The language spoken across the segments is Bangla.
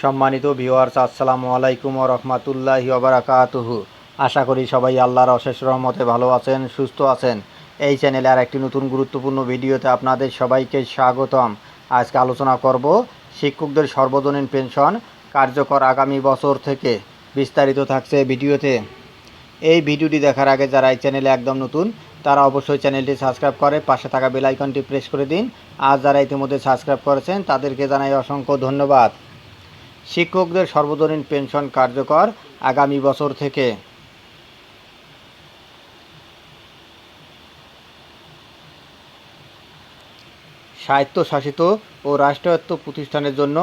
সম্মানিত ভিউয়ার্স, আসসালামু আলাইকুম ওয়া রাহমাতুল্লাহি ওয়া বারাকাতুহু। আশা করি সবাই আল্লাহর অশেষ রহমতে ভালো আছেন, সুস্থ আছেন। এই চ্যানেলে আর একটি নতুন গুরুত্বপূর্ণ ভিডিওতে আপনাদের সবাইকে স্বাগতম। আজকে আলোচনা করব শিক্ষকদের সর্বজনীন পেনশন কার্যকর আগামী বছর থেকে। বিস্তারিত থাকছে ভিডিওতে। এই ভিডিওটি দেখার আগে যারা এই চ্যানেলে একদম নতুন তারা অবশ্যই চ্যানেলটি সাবস্ক্রাইব করে পাশে থাকা বেল আইকনটি প্রেস করে দিন। আর যারা ইতিমধ্যে সাবস্ক্রাইব করেছেন তাদেরকে জানাই অসংখ্য ধন্যবাদ। শিক্ষকদের সর্বজনীন পেনশন কার্যকর আগামী বছর থেকে। স্বায়ত্তশাসিত ও রাষ্ট্রায়ত্ত প্রতিষ্ঠানের জন্য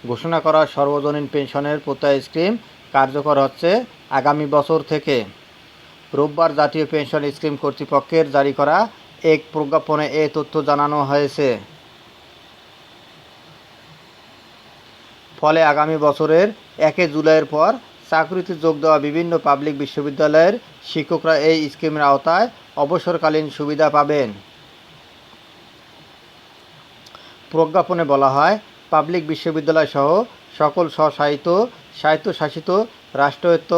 ঘোষণা করা সর্বজনীন পেনশনের প্রত্যয় স্কিম কার্যকর হচ্ছে আগামী বছর থেকে। রোববার জাতীয় পেনশন স্কিম কর্তৃপক্ষের জারি করা এক প্রজ্ঞাপনে এ তথ্য জানানো হয়েছে। ফলে আগামী বছরের 1 জুলাইয়ের পর চাকরিতে যোগ দেওয়া বিভিন্ন পাবলিক বিশ্ববিদ্যালয়ের শিক্ষকরা এই স্কিমের আওতায় অবসরকালীন সুবিধা পাবেন। প্রজ্ঞাপনে বলা হয়, পাবলিক বিশ্ববিদ্যালয় সহ সকল স্বায়ত্তশাসিত, রাষ্ট্রায়ত্ত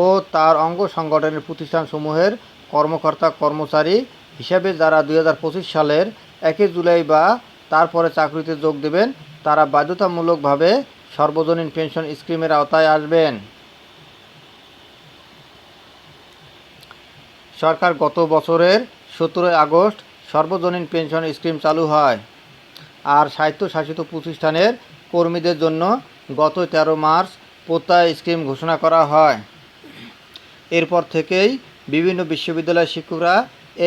ও তার অঙ্গ সংগঠনের প্রতিষ্ঠানসমূহের কর্মকর্তা কর্মচারী হিসাবে যারা 2025 সালের 1 জুলাই বা তারপরে চাকরিতে যোগ দেবেন তারা বাধ্যতামূলকভাবে সর্বজনীন পেনশন স্কিমের আওতায় আসবেন। সরকার গত বছরের 17 আগস্ট সর্বজনীন পেনশন স্কিম চালু হয়। আর স্বায়ত্তশাসিত প্রতিষ্ঠানের কর্মীদের জন্য গত 13 মার্চ প্রত্যয় স্কিম ঘোষণা করা হয়। এরপর থেকেই বিভিন্ন বিশ্ববিদ্যালয়ের শিক্ষকরা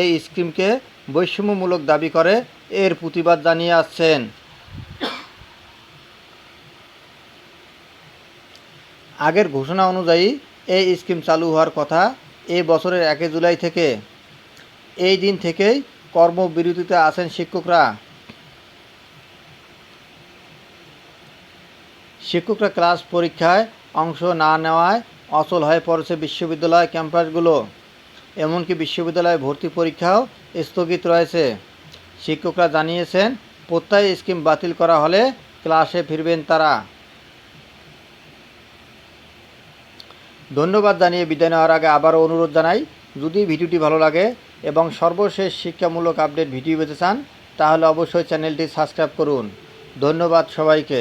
এই স্কিমকে বৈষম্যমূলক দাবি করে এর প্রতিবাদ জানিয়ে আসছেন। আগের ঘোষণা অনুযায়ী এই স্কিম চালু হওয়ার কথা এই বছরের 1 জুলাই থেকে। এই দিন থেকেই কর্মবিরতিতে আছেন শিক্ষকরা। ক্লাস পরীক্ষায় অংশ না নেওয়ায় অচল হয়ে পড়েছে বিশ্ববিদ্যালয় ক্যাম্পাসগুলো। এমনকি বিশ্ববিদ্যালয় ভর্তি পরীক্ষাও স্থগিত রয়েছে। শিক্ষকরা জানিয়েছেন, প্রত্যয় স্কিম বাতিল করা হলে ক্লাসে ফিরবেন তারা। ধন্যবাদ জানিয়ে বিদায় নেওয়ার আগে আবারও অনুরোধ জানাই, যদি ভিডিওটি ভালো লাগে এবং সর্বশেষ শিক্ষামূলক আপডেট ভিডিও পেতে চান তাহলে অবশ্যই চ্যানেলটি সাবস্ক্রাইব করুন। ধন্যবাদ সবাইকে।